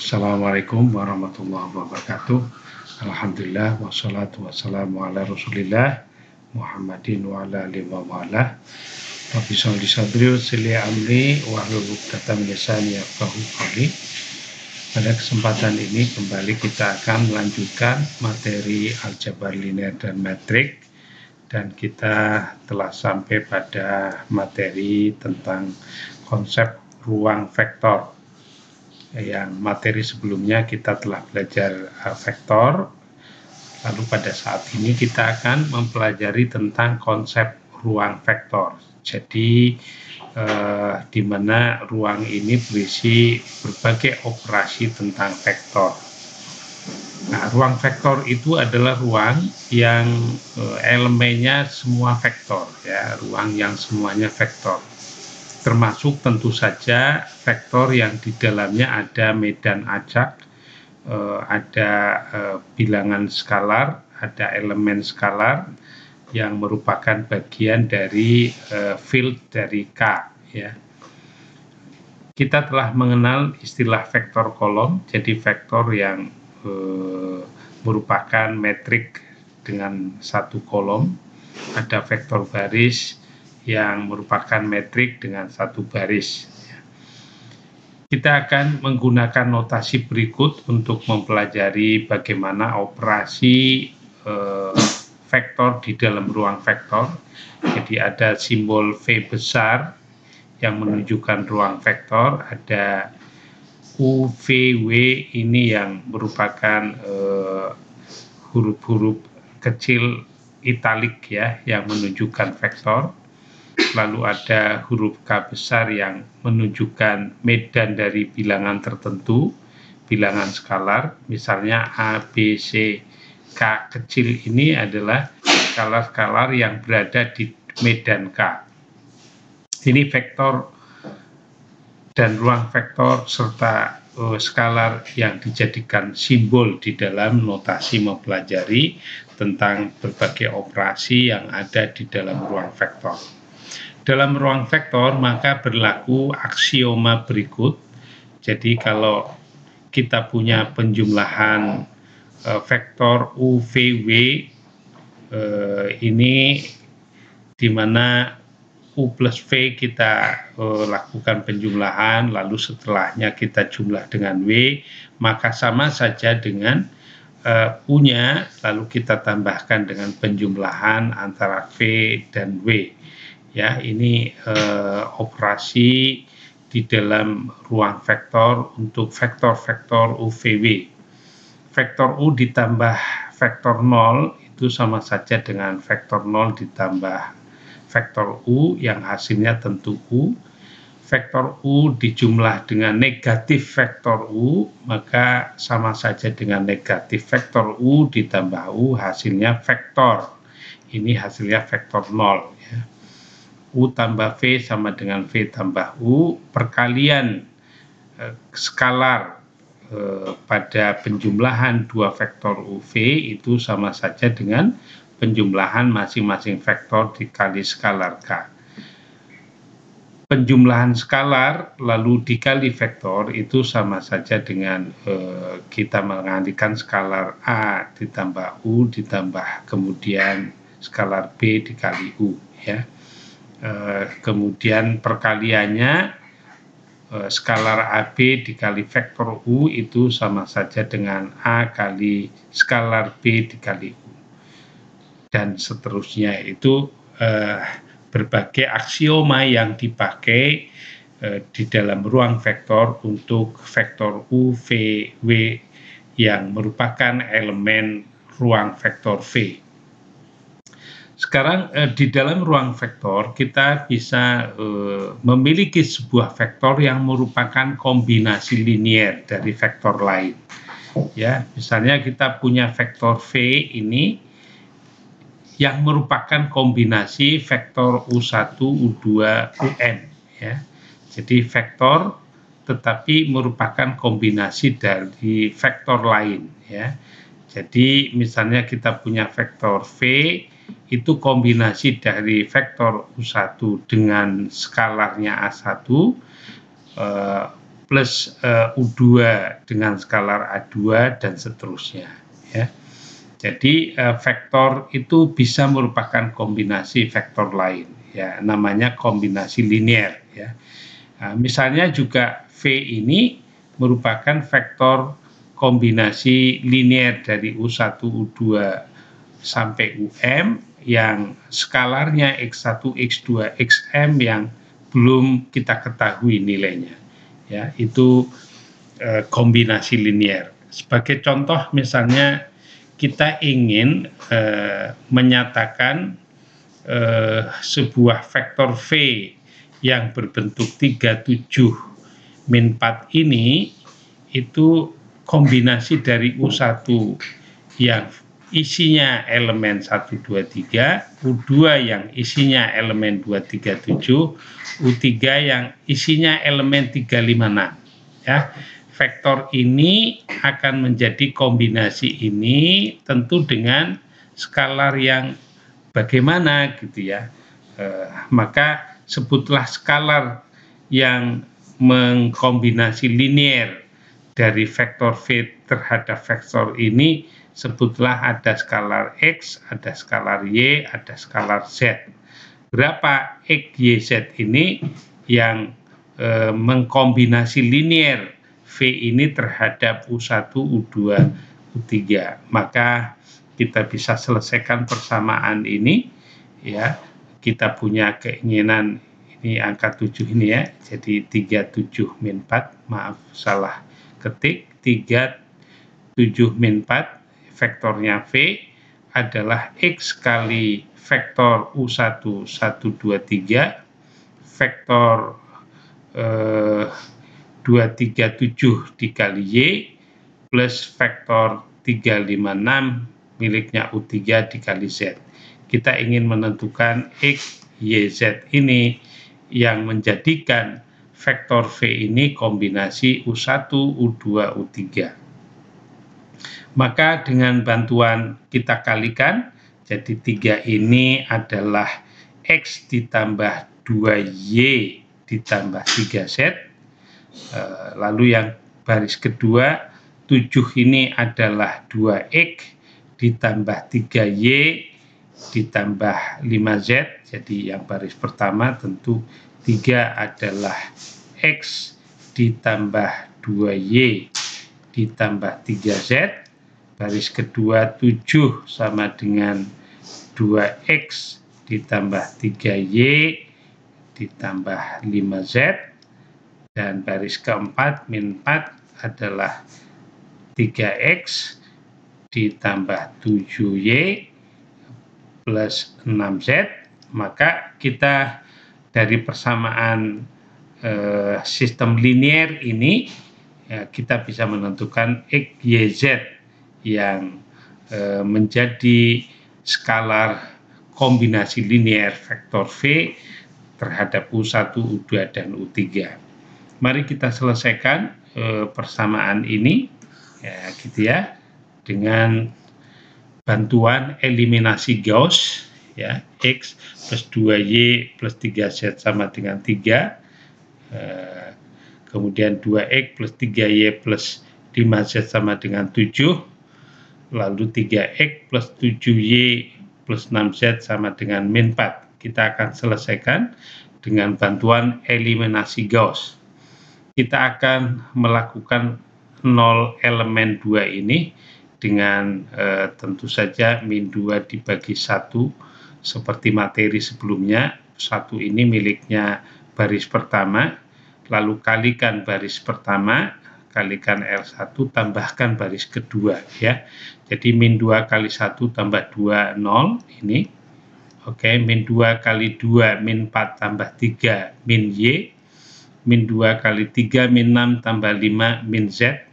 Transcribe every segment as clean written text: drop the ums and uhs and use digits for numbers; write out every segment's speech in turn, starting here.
Assalamualaikum warahmatullahi wabarakatuh. Alhamdulillah wassalatu wassalamu ala Rasulillah Muhammadin wa ala alihi wa mawalah. Rabbi sholli sadri wa yassir li amri wahlul 'uqdatam min lisani yafqahu qawli. Pada kesempatan ini kembali kita akan melanjutkan materi aljabar linear dan metrik, dan kita telah sampai pada materi tentang konsep ruang vektor. Yang materi sebelumnya kita telah belajar vektor, lalu pada saat ini kita akan mempelajari tentang konsep ruang vektor. Jadi di mana ruang ini berisi berbagai operasi tentang vektor. Nah, ruang vektor itu adalah ruang yang elemennya semua vektor, ya, ruang yang semuanya vektor. Termasuk tentu saja vektor yang di dalamnya ada medan acak, ada bilangan skalar, ada elemen skalar yang merupakan bagian dari field dari K. Ya. Kita telah mengenal istilah vektor kolom, jadi vektor yang merupakan metrik dengan satu kolom, ada vektor baris yang merupakan metrik dengan satu baris. Kita akan menggunakan notasi berikut untuk mempelajari bagaimana operasi vektor di dalam ruang vektor. Jadi ada simbol V besar yang menunjukkan ruang vektor, ada U, V, W ini yang merupakan huruf-huruf kecil italik, ya, yang menunjukkan vektor. Lalu ada huruf K besar yang menunjukkan medan dari bilangan tertentu, bilangan skalar, misalnya A, B, C, K kecil ini adalah skalar-skalar yang berada di medan K. Ini vektor dan ruang vektor serta skalar yang dijadikan simbol di dalam notasi mempelajari tentang berbagai operasi yang ada di dalam ruang vektor. Dalam ruang vektor maka berlaku aksioma berikut. Jadi kalau kita punya penjumlahan vektor U, V, W ini di mana U plus V kita lakukan penjumlahan, lalu setelahnya kita jumlah dengan W, maka sama saja dengan U-nya lalu kita tambahkan dengan penjumlahan antara V dan W. Ya, ini operasi di dalam ruang vektor untuk vektor-vektor U, V, W. Vektor U ditambah vektor 0 itu sama saja dengan vektor 0 ditambah vektor U yang hasilnya tentu U. Vektor U dijumlah dengan negatif vektor U, maka sama saja dengan negatif vektor U ditambah U, hasilnya vektor. Ini hasilnya vektor 0. Ya. U tambah V sama dengan V tambah U, perkalian skalar pada penjumlahan dua vektor U, V itu sama saja dengan penjumlahan masing-masing vektor dikali skalar K. Penjumlahan skalar lalu dikali vektor itu sama saja dengan kita mengalihkan skalar A ditambah U ditambah kemudian skalar B dikali U, ya. Kemudian perkaliannya skalar AB dikali vektor U itu sama saja dengan A kali skalar B dikali U, dan seterusnya. Itu berbagai aksioma yang dipakai di dalam ruang vektor untuk vektor U, V, W yang merupakan elemen ruang vektor V. Sekarang di dalam ruang vektor kita bisa memiliki sebuah vektor yang merupakan kombinasi linier dari vektor lain. Ya, misalnya kita punya vektor V ini yang merupakan kombinasi vektor U1, U2, UN. Ya. Jadi vektor tetapi merupakan kombinasi dari vektor lain. Ya. Jadi misalnya kita punya vektor V itu kombinasi dari vektor U1 dengan skalarnya A1 plus U2 dengan skalar A2 dan seterusnya, ya. Jadi vektor itu bisa merupakan kombinasi vektor lain, ya, namanya kombinasi linier, ya. Misalnya juga V ini merupakan vektor kombinasi linier dari U1, U2 sampai UM yang skalarnya X1, X2, XM yang belum kita ketahui nilainya, ya, itu kombinasi linier. Sebagai contoh misalnya kita ingin menyatakan sebuah vektor V yang berbentuk 37 min 4 ini itu kombinasi dari U1 yang isinya elemen 1, 2, 3, U2 yang isinya elemen 2, 3, 7, U3 yang isinya elemen 3, 5, 6, ya. Vektor ini akan menjadi kombinasi ini tentu dengan skalar yang bagaimana gitu, ya. Maka sebutlah skalar yang mengkombinasi linier dari vektor V terhadap vektor ini, sebutlah ada skalar X, ada skalar Y, ada skalar Z. Berapa X, Y, Z ini yang mengkombinasi linier V ini terhadap U1, U2, U3. Maka kita bisa selesaikan persamaan ini, ya. Kita punya keinginan ini angka 7 ini, ya. Jadi 37 min 4, maaf salah ketik, 37 min 4 vektornya V adalah X kali vektor U1 1, 2, 3, vektor 237 dikali Y plus vektor 356 miliknya U3 dikali Z. Kita ingin menentukan X, Y, Z ini yang menjadikan vektor V ini kombinasi U1, U2, U3. Maka dengan bantuan kita kalikan, jadi 3 ini adalah X ditambah 2Y ditambah 3Z. Lalu yang baris kedua, 7 ini adalah 2X ditambah 3Y ditambah 5Z. Jadi yang baris pertama tentu 3 adalah X ditambah 2Y ditambah 3Z. Baris kedua 7 sama dengan 2X ditambah 3Y ditambah 5Z. Dan baris keempat min 4 adalah 3X ditambah 7Y plus 6Z. Maka kita dari persamaan sistem linier ini, ya, kita bisa menentukan X, Y, Z yang menjadi skalar kombinasi linier vektor V terhadap U1, U2, dan U3. Mari kita selesaikan persamaan ini, ya, gitu, ya, dengan bantuan eliminasi Gauss, ya. X plus 2Y plus 3Z sama dengan 3, kemudian 2X plus 3Y plus 5Z sama dengan 7, lalu 3X plus 7Y plus 6Z sama dengan min 4. Kita akan selesaikan dengan bantuan eliminasi Gauss. Kita akan melakukan 0 elemen 2 ini dengan tentu saja min 2 dibagi 1 seperti materi sebelumnya. 1 ini miliknya baris pertama, lalu kalikan baris pertama, kalikan L1, tambahkan baris kedua, ya. Jadi min 2 kali 1 tambah 2, 0 ini. Oke, min 2 kali 2, min 4 tambah 3, min Y. Min 2 kali 3, min 6 tambah 5, min Z.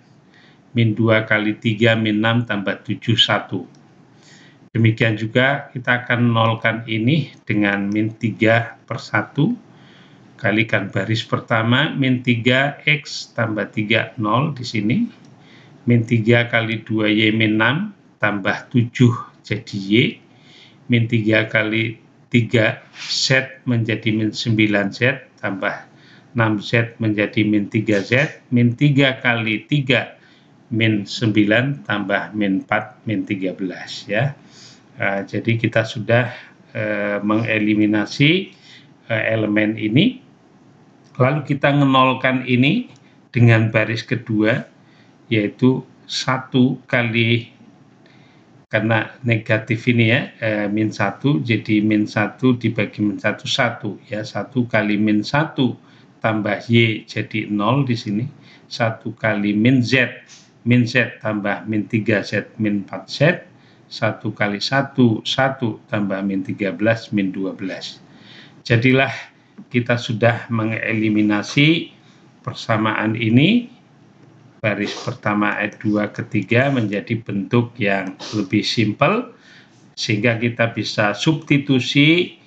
Min 2 kali 3, min 6 tambah 7, 1. Demikian juga kita akan nolkan ini dengan min 3 per 1. Kalikan baris pertama, min 3X tambah 3, 0 di sini. Min 3 kali 2Y min 6 tambah 7 jadi Y. Min 3 kali 3 Z menjadi min 9Z tambah 6Z menjadi min 3Z, min 3 kali 3 min 9 tambah min 4 min 13 ya. Jadi kita sudah mengeliminasi elemen ini, lalu kita menolkan ini dengan baris kedua, yaitu 1 kali, karena negatif ini ya, min 1, jadi min 1 dibagi min 1, 1 ya, 1 kali min 1 tambah Y jadi 0 di sini, 1 kali min Z tambah min 3Z min 4Z, 1 kali 1 tambah min 13 min 12. Jadilah kita sudah mengeliminasi persamaan ini, baris pertama ayat 2 ketiga menjadi bentuk yang lebih simpel, sehingga kita bisa substitusi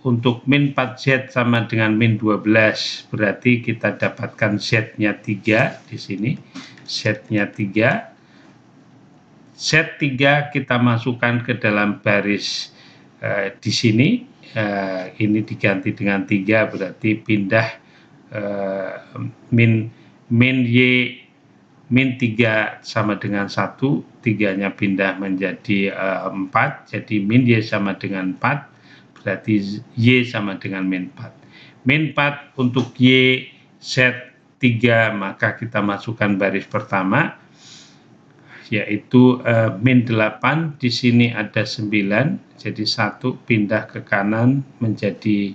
untuk min 4Z sama dengan min 12, berarti kita dapatkan Z-nya 3 di sini, Z-nya 3. Z3 kita masukkan ke dalam baris di sini, ini diganti dengan 3, berarti pindah min Y min 3 sama dengan 1, 3-nya pindah menjadi 4, jadi min Y sama dengan 4, berarti Y sama dengan min 4. Min 4 untuk Y Z3, maka kita masukkan baris pertama, yaitu min 8, di sini ada 9, jadi 1 pindah ke kanan menjadi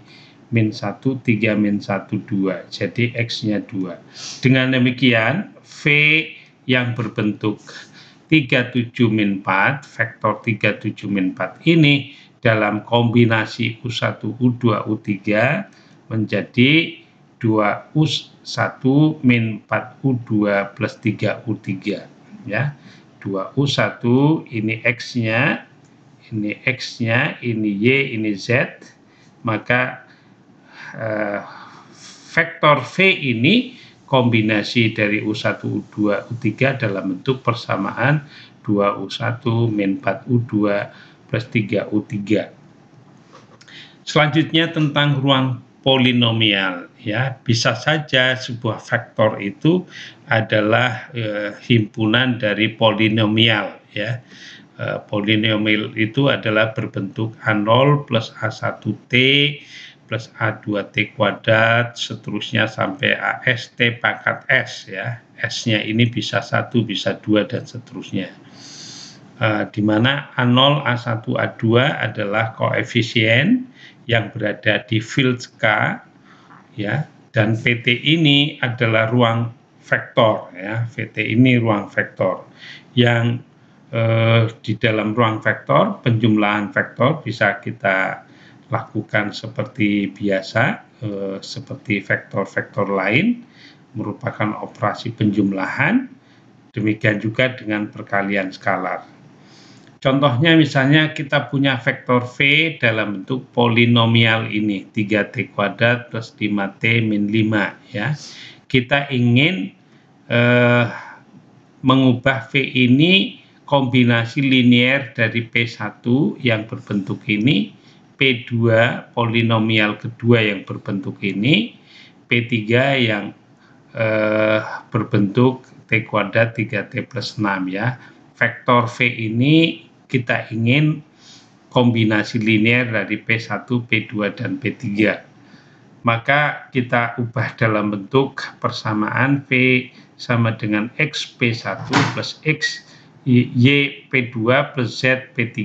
min 1, 3 min 1, 2, jadi X-nya 2. Dengan demikian, V yang berbentuk 37 min 4, vektor 37 min 4 ini dalam kombinasi U1, U2, U3 menjadi 2U1 min 4U2 plus 3U3 ya. 2U1 ini X-nya, ini X-nya, ini Y, ini Z, maka vektor V ini kombinasi dari U1, U2, U3 dalam bentuk persamaan 2U1 min 4U2 plus 3U3. Selanjutnya tentang ruang polinomial ya, bisa saja sebuah vektor itu adalah himpunan dari polinomial ya. Polinomial itu adalah berbentuk A0 plus A1T plus A2T kuadrat, seterusnya sampai AST pangkat S ya. S-nya ini bisa 1, bisa 2, dan seterusnya. Di mana A0, A1, A2 adalah koefisien yang berada di field K ya, dan VT ini adalah ruang vektor ya. VT ini ruang vektor yang di dalam ruang vektor, penjumlahan vektor bisa kita lakukan seperti biasa, seperti vektor-vektor lain, merupakan operasi penjumlahan, demikian juga dengan perkalian skalar. Contohnya misalnya kita punya vektor V dalam bentuk polinomial ini, 3T kuadrat plus 5T min 5 ya. Kita ingin mengubah V ini kombinasi linier dari P1 yang berbentuk ini, P2 polinomial kedua yang berbentuk ini, P3 yang berbentuk T kuadrat 3T plus 6 ya. Vektor V ini kita ingin kombinasi linier dari P1, P2, dan P3. Maka kita ubah dalam bentuk persamaan V sama dengan X P1 plus X Y P2 plus Z P3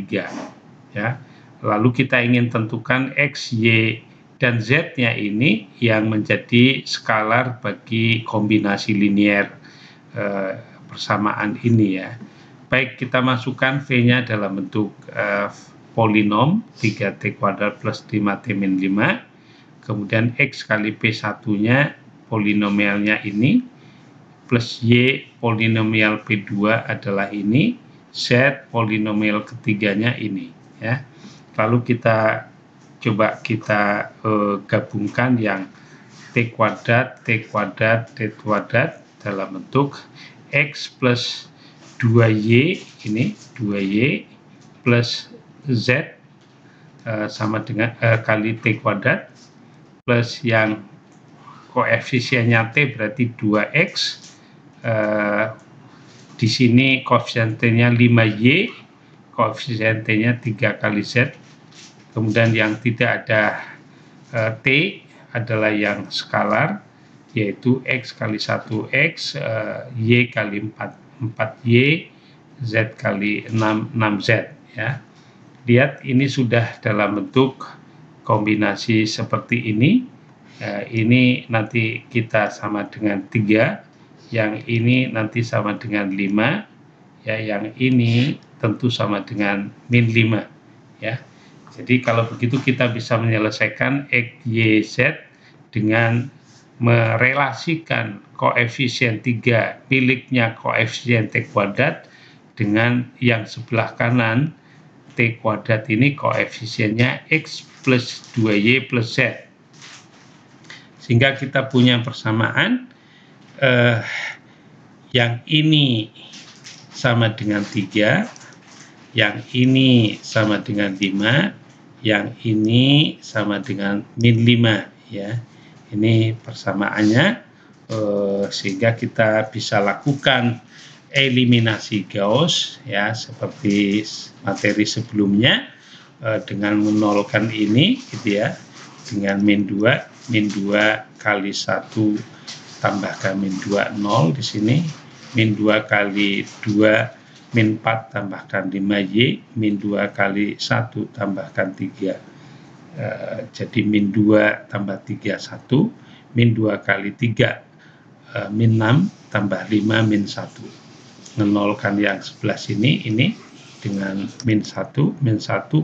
ya. Lalu kita ingin tentukan X, Y, dan Z-nya ini yang menjadi skalar bagi kombinasi linier persamaan ini ya. Baik, kita masukkan V-nya dalam bentuk polinom 3T kuadrat plus 5T min 5, kemudian X kali P1-nya polinomialnya ini, plus Y polinomial P2 adalah ini, Z polinomial ketiganya ini ya. Lalu kita coba kita gabungkan yang T kuadrat, T kuadrat, T kuadrat dalam bentuk X plus 2Y ini, 2Y plus Z sama dengan kali T kuadrat plus yang koefisiennya T berarti 2X, di sini koefisien T-nya 5Y, koefisien T-nya 3 kali Z. Kemudian yang tidak ada T adalah yang skalar, yaitu X kali 1X, Y kali 4Y, Z kali 6Z. Ya. Lihat, ini sudah dalam bentuk kombinasi seperti ini. Ini nanti kita sama dengan 3, yang ini nanti sama dengan 5, ya, yang ini tentu sama dengan min 5, ya. Jadi kalau begitu kita bisa menyelesaikan X, Y, Z dengan merelasikan koefisien 3 miliknya koefisien T kuadrat dengan yang sebelah kanan T kuadrat ini koefisiennya X plus 2Y plus Z. Sehingga kita punya persamaan yang ini sama dengan 3, yang ini sama dengan 5, yang ini sama dengan min 5, ya. Ini persamaannya, sehingga kita bisa lakukan eliminasi Gauss, ya, seperti materi sebelumnya, dengan menolkan ini, gitu ya, dengan min 2 kali 1 tambahkan min 2, 0 di sini, min 2 kali 2, min 4 tambahkan 5Y, min 2 kali 1 tambahkan 3, jadi min 2 tambah 3, 1, min 2 kali 3, min 6 tambah 5, min 1. Menolkan yang sebelah sini, ini dengan min 1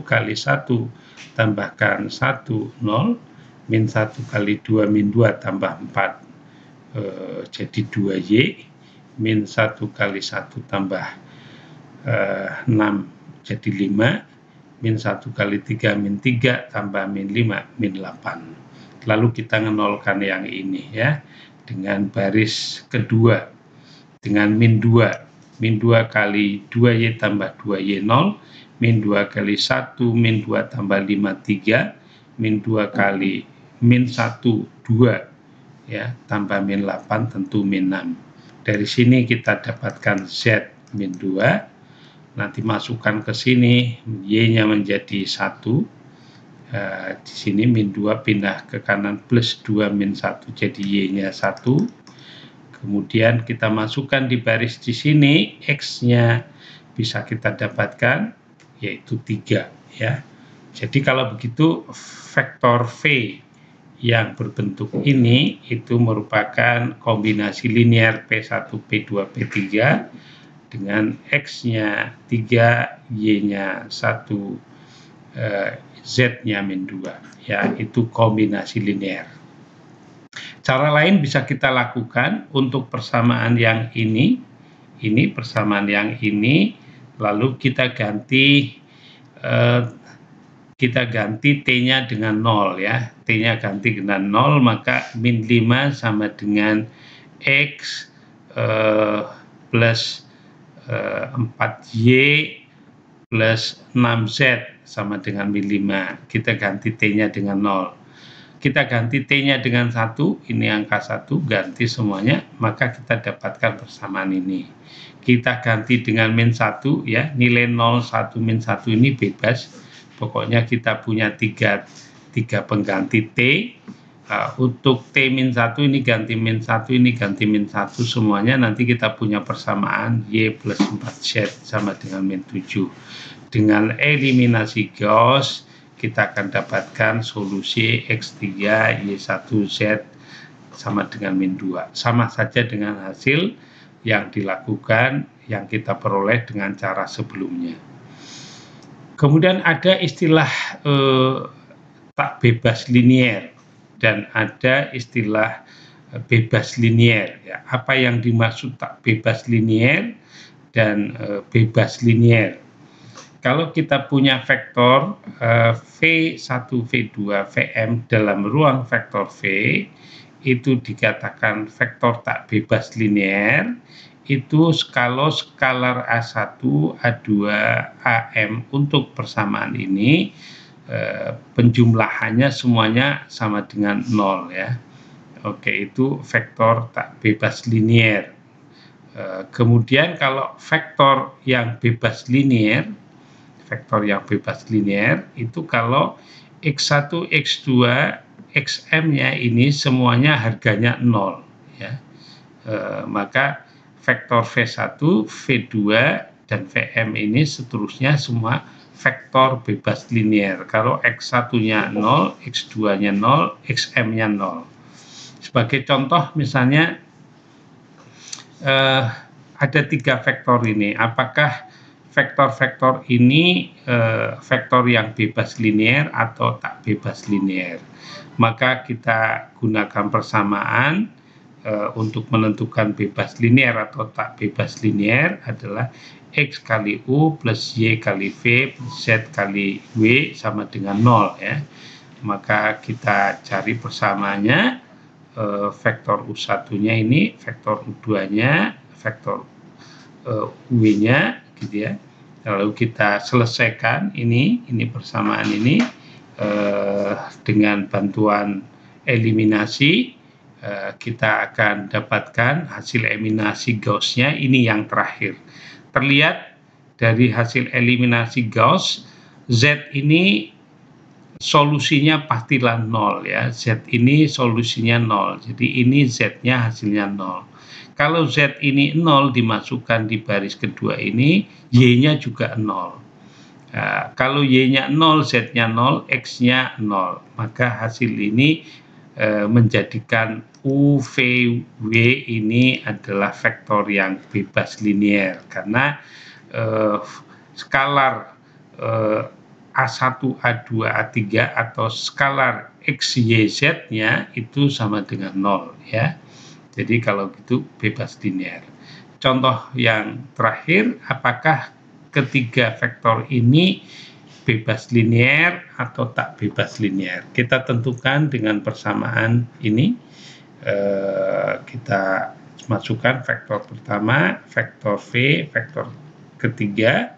kali 1 tambahkan 1, 0, min 1 kali 2, min 2 tambah 4, jadi 2Y, min 1 kali 1 tambah 6, jadi 5, min 1 kali 3, min 3 tambah min 5, min 8. Lalu kita menolkan yang ini, ya, dengan baris kedua, dengan min 2 kali 2Y tambah 2Y 0, min 2 kali 1, min 2 tambah 5, 3, min 2 kali min 1, 2, ya, tambah min 8 tentu min 6. Dari sini kita dapatkan Z min 2, nanti masukkan ke sini, Y-nya menjadi 1, di sini min 2 pindah ke kanan plus 2 min 1, jadi Y-nya 1. Kemudian kita masukkan di baris di sini, X-nya bisa kita dapatkan, yaitu 3, ya. Jadi kalau begitu, vektor V yang berbentuk ini itu merupakan kombinasi linear P1, P2, P3 dengan X-nya 3, Y-nya 1, Z-nya min 2, ya, itu kombinasi linear. Cara lain bisa kita lakukan untuk persamaan yang ini persamaan yang ini, lalu kita ganti T-nya dengan 0, ya. T-nya ganti dengan 0, maka min 5 sama dengan X plus 4Y plus 6Z sama dengan min 5. Kita ganti T-nya dengan 0. Kita ganti T-nya dengan 1, ini angka 1, ganti semuanya, maka kita dapatkan persamaan ini. Kita ganti dengan min 1, ya, nilai 0, 1, min 1 ini bebas. Pokoknya kita punya tiga pengganti T. Untuk T min 1 ini ganti min 1, ini ganti min 1, semuanya nanti kita punya persamaan Y plus 4Z sama dengan min 7. Dengan eliminasi Gauss, kita akan dapatkan solusi X3 Y1Z sama dengan min 2. Sama saja dengan hasil yang dilakukan, yang kita peroleh dengan cara sebelumnya. Kemudian ada istilah tak bebas linier dan ada istilah bebas linier. Ya. Apa yang dimaksud tak bebas linier dan bebas linier? Kalau kita punya vektor V1, V2, Vm dalam ruang vektor V, itu dikatakan vektor tak bebas linear, itu kalau skalar A1, A2, Am untuk persamaan ini, penjumlahannya semuanya sama dengan 0, ya. Oke, itu vektor tak bebas linier. Kemudian kalau vektor yang bebas linier itu kalau X1, X2, Xm-nya ini semuanya harganya 0 ya. Maka vektor V1, V2 dan Vm ini seterusnya semua vektor bebas linier. Kalau X1-nya 0, X2-nya 0, Xm-nya 0. Sebagai contoh misalnya ada 3 vektor ini. Apakah vektor-vektor ini vektor yang bebas linier atau tak bebas linier? Maka kita gunakan persamaan untuk menentukan bebas linier atau tak bebas linier adalah X kali U plus Y kali V plus Z kali W sama dengan 0 ya. Maka kita cari persamaannya. Vektor U1-nya ini, vektor U2-nya, vektor W-nya gitu ya. Lalu kita selesaikan ini persamaan ini dengan bantuan eliminasi. Kita akan dapatkan hasil eliminasi Gauss-nya ini yang terakhir. Terlihat dari hasil eliminasi Gauss, Z ini solusinya pastilah 0 ya. Z ini solusinya 0. Jadi ini Z-nya hasilnya 0. Kalau Z ini 0 dimasukkan di baris kedua ini, Y-nya juga 0. Nah, kalau Y-nya 0, Z-nya 0, X-nya 0. Maka hasil ini menjadikan UVW ini adalah vektor yang bebas linier karena skalar A1, A2, A3 atau skalar X, Y, Z-nya itu sama dengan 0 ya. Jadi kalau gitu bebas linier. Contoh yang terakhir, apakah ketiga vektor ini bebas linier atau tak bebas linier? Kita tentukan dengan persamaan ini. Kita masukkan vektor pertama, vektor V, vektor ketiga,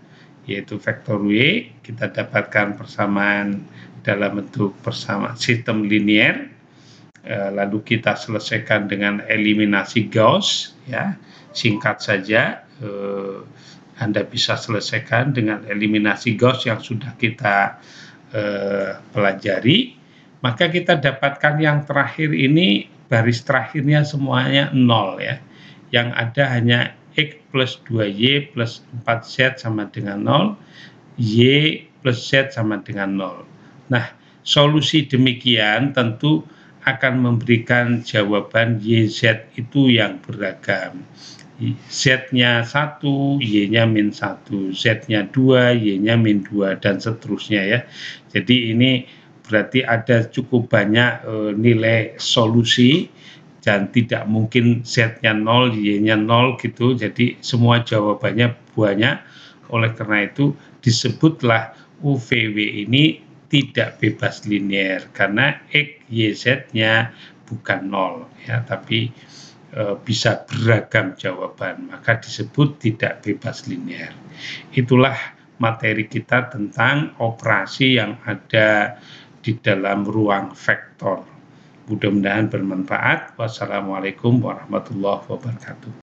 yaitu vektor W. Kita dapatkan persamaan dalam bentuk persamaan sistem linier. Lalu kita selesaikan dengan eliminasi Gauss ya. Singkat saja, Anda bisa selesaikan dengan eliminasi Gauss yang sudah kita pelajari. Maka kita dapatkan yang terakhir ini, baris terakhirnya semuanya 0 ya. Yang ada hanya X plus 2Y plus 4Z sama dengan 0, Y plus Z sama dengan 0. Nah, solusi demikian tentu akan memberikan jawaban YZ itu yang beragam. Z-nya 1, Y-nya min 1, Z-nya 2, Y-nya min 2, dan seterusnya ya. Jadi ini berarti ada cukup banyak nilai solusi dan tidak mungkin Z-nya 0, Y-nya 0 gitu. Jadi semua jawabannya banyak. Oleh karena itu disebutlah UVW ini tidak bebas linier karena X, Y, Z-nya bukan 0 ya, tapi bisa beragam jawaban, maka disebut tidak bebas linier. Itulah materi kita tentang operasi yang ada di dalam ruang vektor. Mudah-mudahan bermanfaat. Wassalamualaikum warahmatullahi wabarakatuh.